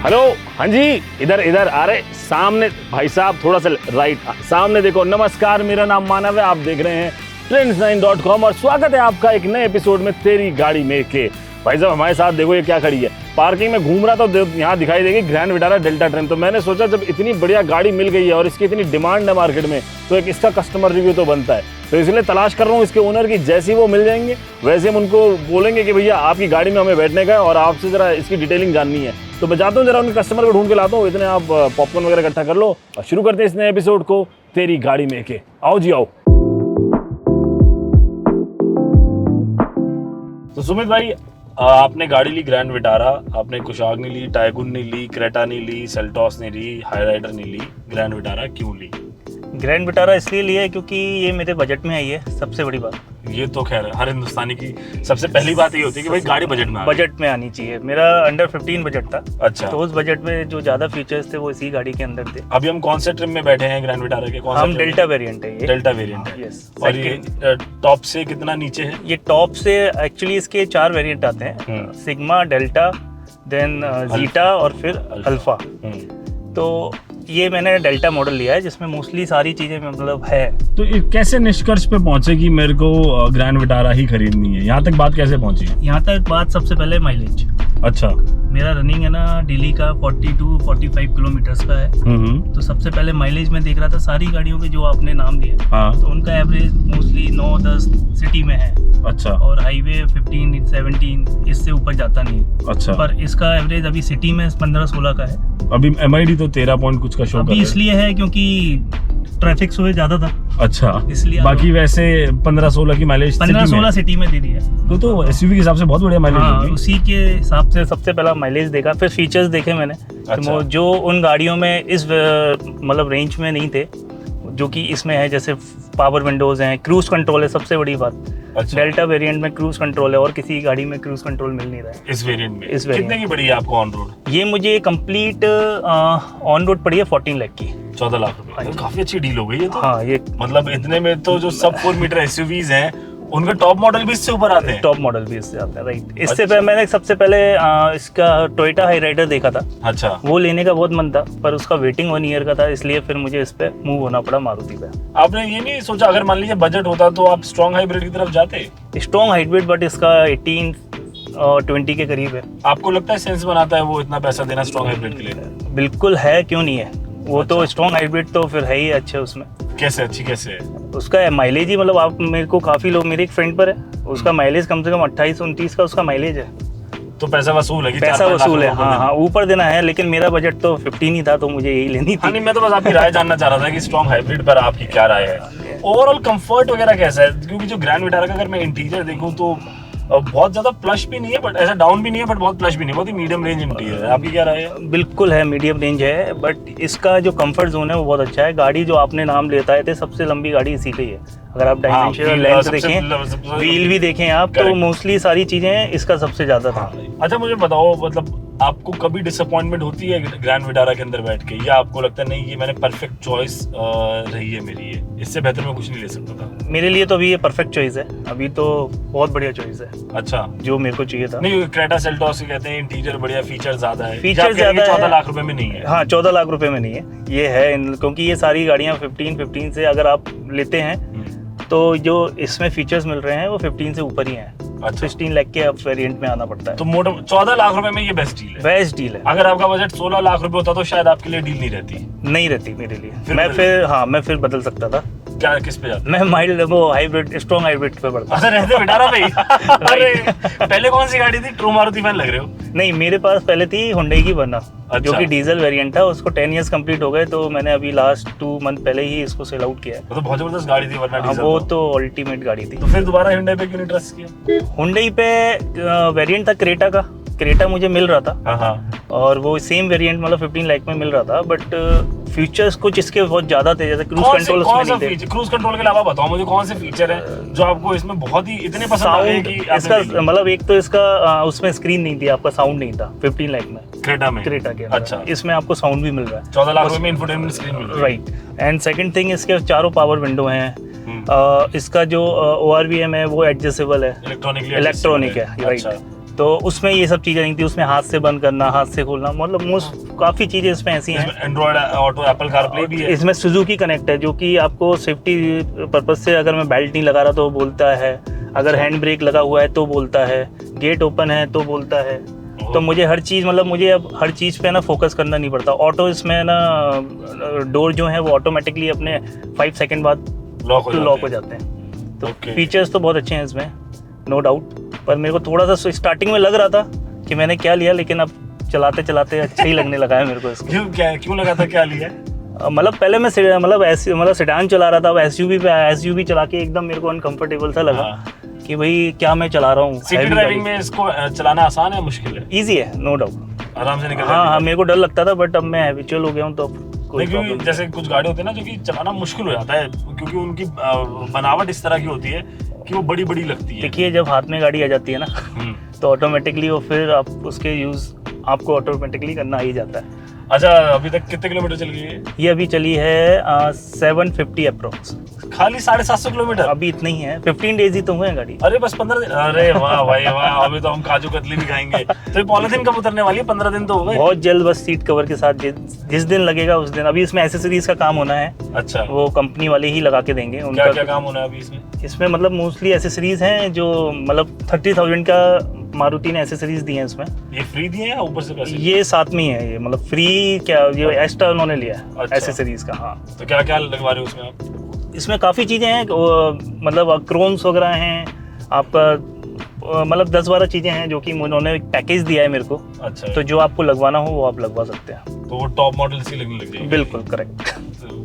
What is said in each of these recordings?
Hello, हाँ जी, इधर इधर आ रहे सामने भाई साहब, थोड़ा सा राइट सामने देखो। नमस्कार, मेरा नाम मानव है, आप देख रहे हैं Trends9.com और स्वागत है आपका एक नए एपिसोड में तेरी गाड़ी में के। भाई साहब हमारे साथ देखो ये क्या खड़ी है, पार्किंग में घूम रहा था, यहाँ दिखाई देगी ग्रैंड विटारा डेल्टा ट्रेम। तो मैंने सोचा जब इतनी बढ़िया गाड़ी मिल गई है और इसकी इतनी डिमांड है मार्केट में, तो एक इसका कस्टमर रिव्यू तो बनता है। तो इसलिए तलाश कर रहा हूँ इसके ओनर की। जैसे ही वो मिल जाएंगे वैसे हम उनको बोलेंगे कि भैया आपकी गाड़ी में हमें बैठने का है और आपसे जरा इसकी डिटेलिंग जाननी है। तो मैं जाता हूँ, जरा उनके कस्टमर को ढूंढ के लाता हूँ। इतने आप पॉपकॉर्न वगैरह इकट्ठा कर लो और शुरू करते हैं इस नए एपिसोड को तेरी गाड़ी में के। आओ जी आओ। तो सुमित भाई, आपने गाड़ी ली ग्रैंड विटारा, आपने कुशाग नहीं ली, टाइगुन नहीं ली, क्रेटा नहीं ली, सेल्टॉस नहीं ली, हाईराइडर नहीं ली, ग्रैंड विटारा क्यों ली? ग्रैंड विटारा इसलिए लिया है क्योंकि ये मेरे बजट में आई है, सबसे बड़ी बात। ये तो खैर हर हिंदुस्तानी की सबसे पहली बात ये होती है कि भाई गाड़ी बजट में आनी चाहिए। मेरा अंडर 15 बजट था। अच्छा, तो उस बजट में जो ज्यादा फीचर्स थे वो इसी गाड़ी के अंदर थे। अभी हम कौन से ट्रिम में बैठे हैं ग्रैंड विटारा के? हम डेल्टा वेरिएंट है ये। डेल्टा वेरिएंट है। यस। और ये टॉप से कितना नीचे है? ये टॉप से एक्चुअली इसके 4 वेरिएंट आते हैं, सिग्मा, डेल्टा, देन जीटा और फिर अल्फा। तो ये मैंने डेल्टा मॉडल लिया है जिसमें मोस्टली सारी चीजें मतलब है। तो कैसे निष्कर्ष पे पहुंचे कि मेरे को ग्रैंड विटारा ही खरीदनी है? यहाँ तक बात कैसे पहुंची? यहाँ तक बात सबसे पहले माइलेज। अच्छा, मेरा रनिंग है ना डेली का 42-45 किलोमीटर्स का है। तो सबसे पहले माइलेज में देख रहा था सारी गाड़ियों के जो आपने नाम लिए। हाँ। तो उनका एवरेज मोस्टली 9-10 सिटी में है। अच्छा। और हाईवे 15-17 इससे ऊपर जाता नहीं। अच्छा। पर इसका एवरेज अभी सिटी में 15-16 का है। अभी MID तो 13 पॉइंट कुछ का शो कर रहा है। इसलिए है क्योंकि ट्रैफिक सुबह ज्यादा था। अच्छा, इसलिए बाकी वैसे 15-16 की माइलेज 15-16 सिटी में दे दी है। तो SUV के हिसाब से बहुत बढ़िया माइलेज होगी। उसी के हिसाब से सबसे पहला माइलेज देखा, फिर फीचर्स देखे मैंने। अच्छा। तो जो उन गाड़ियों में इस मतलब रेंज में नहीं थे जो कि इसमें है, जैसे पावर विंडोज हैं, क्रूज कंट्रोल है, सबसे बड़ी बात। अच्छा। डेल्टा वेरिएंट में क्रूज कंट्रोल है और किसी गाड़ी में क्रूज कंट्रोल मिल नहीं रहा है इस वेरिएंट में। इस वेरिएंट कितने की पड़ी है आपको ऑन रोड? ये मुझे कंप्लीट ऑन रोड पड़ी है 14 लाख की। 14 लाख रुपए। काफी अच्छी डील हो गई है। तो हाँ, ये मतलब इतने में तो जो सब 4 मीटर SUVs हैं उनका टॉप मॉडल भी इससे ऊपर आते हैं। टॉप मॉडल भी इससे आता है, राइट। इससे पहले मैंने सबसे पहले इसका टोयोटा हाईराइडर देखा था। अच्छा। वो लेने का बहुत मन था पर उसका वेटिंग 1 ईयर का था, इसलिए फिर मुझे इस पे मूव होना पड़ा मारुति पे। आपने ये नहीं सोचा अगर मान लीजिए बजट होता तो आप स्ट्रॉन्ग हाइब्रिड की तरफ जाते? स्ट्रॉन्ग हाइब्रिड, बट इसका 18-20 के करीब है। आपको लगता है सेंस बनाता है वो इतना पैसा देना स्ट्रॉन्ग हाइब्रिड के लिए? बिल्कुल है, क्यों नहीं है। वो अच्छा। तो स्ट्रॉन्ग हाइब्रिड तो फिर है ही अच्छे उसमें। कैसे अच्छी कैसे है? उसका माइलेज ही मतलब आप मेरे को काफी लोग, मेरे एक फ्रेंड पर है, उसका माइलेज कम से कम 28-29 का उसका माइलेज है। तो पैसा वसूल है कि पैसा वसूल है। हाँ, ऊपर देना है, लेकिन मेरा बजट तो 15 ही था तो मुझे यही लेनी थी। नहीं, मैं तो बस आपकी राय जानना चाह रहा था कि स्ट्रॉन्ग हाइब्रिड पर आपकी क्या राय है। ओवरऑल कंफर्ट वगैरह कैसा है? क्योंकि जो ग्रैंड विटारा का अगर मैं इंटीरियर देखूं तो बहुत ज्यादा प्लश भी नहीं है बट ऐसा डाउन भी नहीं है, बट बहुत प्लश भी नहीं है, बहुत ही मीडियम रेंज इंटीरियर है। आपकी क्या राय है? बिल्कुल है, मीडियम रेंज है, बट इसका जो कंफर्ट जोन है वो बहुत अच्छा है। गाड़ी जो आपने नाम लेता है, सबसे लंबी गाड़ी इसी की है। अगर आप डायमेंशन लेंथ देखें, व्हील भी देखें आप, तो मोस्टली सारी चीजें इसका सबसे ज्यादा था। अच्छा, मुझे बताओ, मतलब आपको कभी डिसअपॉइंटमेंट होती है ग्रैंड विटारा के अंदर बैठ के, या आपको लगता है नहीं ये मैंने परफेक्ट चॉइस रही है मेरी, ये इससे बेहतर मैं कुछ नहीं ले सकता था? मेरे लिए तो अभी ये परफेक्ट चॉइस है, अभी तो बहुत बढ़िया चॉइस है। अच्छा, जो मेरे को चाहिए था। नहीं, क्रेटा सेल्टॉस कहते हैं इंटीरियर बढ़िया, फीचर ज्यादा है। फीचर ज्यादा है। 14 लाख रुपए में नहीं है। हाँ, 14 लाख रुपए में नहीं है, ये है क्योंकि ये सारी गाड़ियाँ 15 से अगर आप लेते हैं तो जो इसमें फीचर्स मिल रहे हैं वो 15 से ऊपर ही हैं। अच्छा। 16 लाख के अब वेरिएंट में आना पड़ता है। तो मोटा 14 लाख रुपए में ये बेस्ट डील है। बेस्ट डील है। अगर आपका बजट 16 लाख रुपए होता तो शायद आपके लिए डील नहीं रहती। नहीं रहती मेरे लिए। मैं फिर बदल सकता था। क्या, किस पे जाते? मैं माइल्ड वो हाइब्रिड, स्ट्रॉन्ग हाइब्रिड पे पड़ता। अच्छा, रहते विटारा पे ही? अरे पहले कौन सी गाड़ी थी? ट्रू मारुति फैन लग रहे हो। नहीं, मेरे पास पहले थी हुंडई की वर्ना। अच्छा। जो कि डीजल वेरिएंट था, उसको 10 इयर्स कंप्लीट हो गए तो मैंने अभी लास्ट 2 मंथ पहले ही इसको सेल आउट किया है। तो बहुत जबरदस्त गाड़ी थी वर्ना डीजल। वो तो अल्टीमेट गाड़ी थी। तो फिर दोबारा हुंडई पे क्यों नहीं ट्रस्ट किया? हुंडई पे वेरिएंट था क्रेटा का, क्रेटा मुझे मिल रहा था। हाँ। और वो सेम वेरिएंट मतलब 15 लाख में मिल रहा था, बट फीचर्स कुछ इसके बहुत ज्यादा थे, जैसे क्रूज कंट्रोल उसमें नहीं थे। क्रूज कंट्रोल के अलावा बताओ मुझे कौन से फीचर है जो आपको इसमें बहुत ही इतने पसंद आए कि इसका मतलब एक तो इसका उसमें स्क्रीन नहीं थी, आपका साउंड नहीं था 15 लाख में क्रेटा के। अच्छा, इसमें आपको साउंड भी मिल रहा है। 14 लाख में इंफोटेनमेंट स्क्रीन मिल रहा है, राइट। एंड सेकंड थिंग, इसके चारों पावर विंडो हैं। इसका जो ORVM है वो एडजस्टेबल है, इलेक्ट्रॉनिक है, राइट। तो उसमें ये सब चीज़ें नहीं थी, उसमें हाथ से बंद करना, हाथ से खोलना, मतलब मोस्ट काफ़ी चीज़ें इसमें ऐसी हैं। एंड्रॉइड ऑटो, एप्पल कारप्ले भी है। इसमें सुजुकी कनेक्ट है, जो कि आपको सेफ्टी पर्पज से, अगर मैं बेल्ट नहीं लगा रहा तो बोलता है, अगर हैंड ब्रेक लगा हुआ है तो बोलता है, गेट ओपन है तो बोलता है। तो मुझे हर चीज़, मतलब मुझे अब हर चीज़ पे ना फोकस करना नहीं पड़ता। ऑटो इसमें ना डोर जो है वो ऑटोमेटिकली अपने 5 सेकंड बाद लॉक हो जाते हैं। तो फीचर्स तो बहुत अच्छे हैं इसमें, नो डाउट। पर मेरे को थोड़ा सा स्टार्टिंग में लग रहा था कि मैंने क्या लिया, लेकिन अब चलाते चलाते अच्छा ही लगने लगा है मेरे को इसको। क्यों लगा था क्या लिया? मतलब पहले मैं मतलब सेडान चला रहा था, अब एसयूवी चला के एकदम मेरे को अनकंफर्टेबल सा लगा कि भाई क्या मैं चला रहा हूँ। सिटी ड्राइविंग में इसको चलाना आसान है, मुश्किल है? इजी है, नो डाउट, आराम से निकल। हाँ, मेरे को डर लगता था, बट अब मैं हैबिचुअल हो गया हूँ, तो क्योंकि जैसे कुछ गाड़ी होती है ना जो कि चलाना मुश्किल हो जाता है, क्योंकि उनकी बनावट इस तरह की होती है कि वो बड़ी बड़ी लगती है। देखिए, जब हाथ में गाड़ी आ जाती है ना तो ऑटोमेटिकली वो फिर आप उसके यूज आपको ऑटोमेटिकली करना ही जाता है। अच्छा, अभी तक कितने किलोमीटर चल गई है ये? अभी चली है 750 अप्रोक्स। खाली 750 किलोमीटर? अभी इतना ही है, 15 डेज ही तो हुए हैं गाड़ी। अरे बस 15 दिन? अरे वाह भाई वाह, अभी तो हम काजू कतली भी खाएंगे। तो पॉलिथीन कब उतरने वाली है? 15 दिन तो हो गए। बहुत जल्द, बस सीट कवर के साथ जिस दिन लगेगा उस दिन। अभी इसमें एसेसरीज का काम होना है। अच्छा, वो कंपनी वाले ही लगा के देंगे। उनका क्या काम होना है अभी इसमें? इसमें मतलब मोस्टली एसेसरीज हैं, जो मतलब 30,000 का मारुति ने एसेसरीज दी हैं इसमें। ये फ्री दिए हैं उपर से पैसे? ये साथ में ही है, ये मतलब फ्री क्या, ये एक्स्ट्रा उन्होंने लिया है। अच्छा। एसेसरीज का, हाँ। तो क्या क्या लगवा रहे हो उसमें आप? इसमें काफ़ी चीज़ें हैं, मतलब क्रोम्स वगैरह हैं आपका, मतलब 10-12 चीज़ें हैं जो कि उन्होंने एक पैकेज दिया है मेरे को। अच्छा, तो जो आपको लगवाना हो वो आप लगवा सकते हैं। तो वो टॉप मॉडल सी लगने लग जाएगी? बिल्कुल करेक्ट।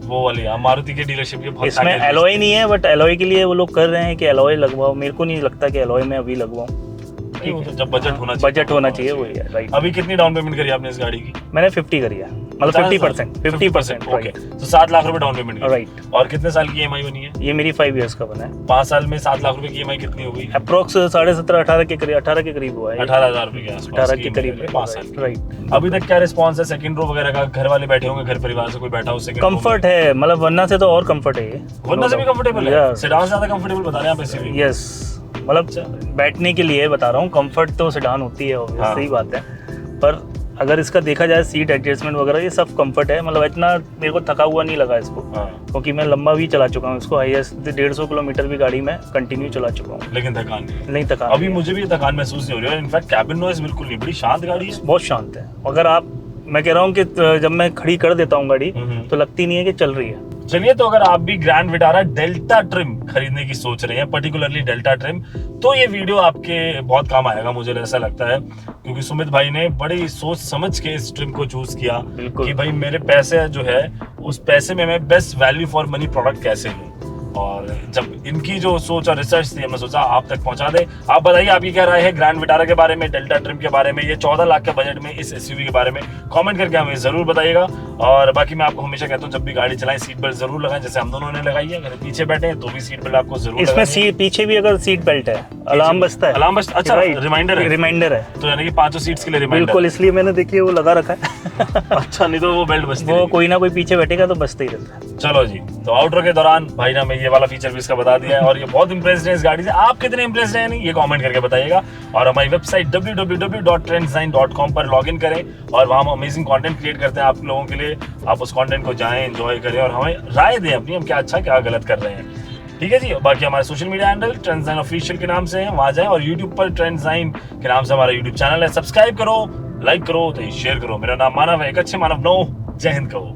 वो वाली मारुति की डीलरशिप के बहुत इसमें एलॉय नहीं है, बट एलॉय के लिए वो लोग कर रहे हैं कि एलॉय लगवाओ। मेरे को नहीं लगता कि एलॉय में अभी लगवाऊं। वो तो जब बजट होना चाहिए, बजट होना चाहिए, वही है, राइट। अभी कितनी डाउन पेमेंट करी आपने इस गाड़ी की? मैंने 50 करी है, मतलब 50%। ओके, तो 7 लाख रुपए डाउन पेमेंट, राइट। और कितने साल की ईएमआई बनी है? ये मेरी 5 इयर्स का बना है। 5 साल में 7 लाख रुपए की ईएमआई कितनी हो गई? अप्रोक्स 17.5-18 के करीब, 18 के करीब हुआ है। 18,000 रुपए के आसपास, 18 के करीब, 5 साल, राइट। अभी तक क्या रिस्पॉन्स है सेकंड रो वगैरह का? घर वाले बैठे होंगे, घर परिवार से कोई बैठा हो सेकंड रो? कंफर्ट है, मतलब वरना से तो और कंफर्ट है ये। वरना से भी कंफर्टेबल है? सेडान से ज्यादा कंफर्टेबल बता रहे हैं आप ऐसे? यस, मतलब बैठने के लिए बता रहा हूँ। कंफर्ट तो सेडान होती है, हाँ। सही बात है। पर अगर इसका देखा जाए सीट एडजस्टमेंट वगैरह, ये सब कंफर्ट है। मतलब इतना मेरे को थका हुआ नहीं लगा इसको, क्योंकि मैं लंबा भी चला चुका हूँ इसको। हाईएस्ट 150 किलोमीटर भी गाड़ी में कंटिन्यू चला चुका हूँ, लेकिन थकान नहीं थकान। अभी मुझे भी थकान महसूस नहीं हो रही है। इनफैक्ट कैबिन नॉइज बिल्कुल नहीं, बड़ी शांत गाड़ी है, बहुत शांत है। अगर आप, मैं कह रहा हूँ कि जब मैं खड़ी कर देता हूँ गाड़ी तो लगती नहीं है कि चल रही है। चलिए, तो अगर आप भी ग्रैंड विटारा डेल्टा ट्रिम खरीदने की सोच रहे हैं, पर्टिकुलरली डेल्टा ट्रिम, तो ये वीडियो आपके बहुत काम आएगा, मुझे ऐसा लगता है, क्योंकि सुमित भाई ने बड़ी सोच समझ के इस ट्रिम को चूज किया कि भाई मेरे पैसे जो है, उस पैसे में मैं best value for money product कैसे लूं। और जब इनकी जो सोच और रिसर्च थी, हमने सोचा आप तक पहुंचा दे। आप बताइए, आपकी क्या राय है ग्रैंड विटारा के बारे में, डेल्टा ट्रिम के बारे में, ये 14 लाख के बजट में इस एसयूवी के बारे में? कमेंट करके हमें जरूर बताइएगा। और बाकी मैं आपको हमेशा कहता हूँ, जब भी गाड़ी चलाएं सीट बेल्ट जरूर लगाएं, जैसे हम दोनों ने लगाई है। अगर पीछे बैठे हैं तो भी सीट बेल्ट आपको जरूर इसमें सीट पीछे भी अगर सीट बेल्ट है, अलार्म बजता है। अलार्म बजता, अच्छा, रिमाइंडर है, तो यानी कि 5 सीट्स के लिए रिमाइंडर। बिल्कुल, इसलिए मैंने देखिए वो लगा रखा है। अच्छा, नहीं तो वो बेल्ट बजती है, वो कोई ना कोई पीछे बैठेगा तो बजता ही रहता है। चलो जी, तो आउटरो के दौरान भाई ने हमें ये वाला फीचर भी इसका बता दिया है, और ये बहुत इंप्रेस्ड है इस गाड़ी से। आप कितने इंप्रेस्ड हैं, नहीं, ये कमेंट करके बताइएगा। और हमारी वेबसाइट www.trenddesign.com पर लॉगिन करें, और वहाँ हम अमेजिंग कंटेंट क्रिएट करते हैं आप लोगों के लिए। आप उस कंटेंट को जाएं, एंजॉय करें, और हमें राय दें अपनी, हम क्या अच्छा क्या गलत कर रहे हैं। ठीक है जी। बाकी हमारे social media handle trend design official के नाम से है, वहाँ जाएं, और यूट्यूब पर ट्रेंड डिजाइन के नाम से हमारा यूट्यूब चैनल है। सब्सक्राइब करो, लाइक करो, तो शेयर करो। मेरा नाम मानव है, एक अच्छे मानव नो। जय हिंद कहो।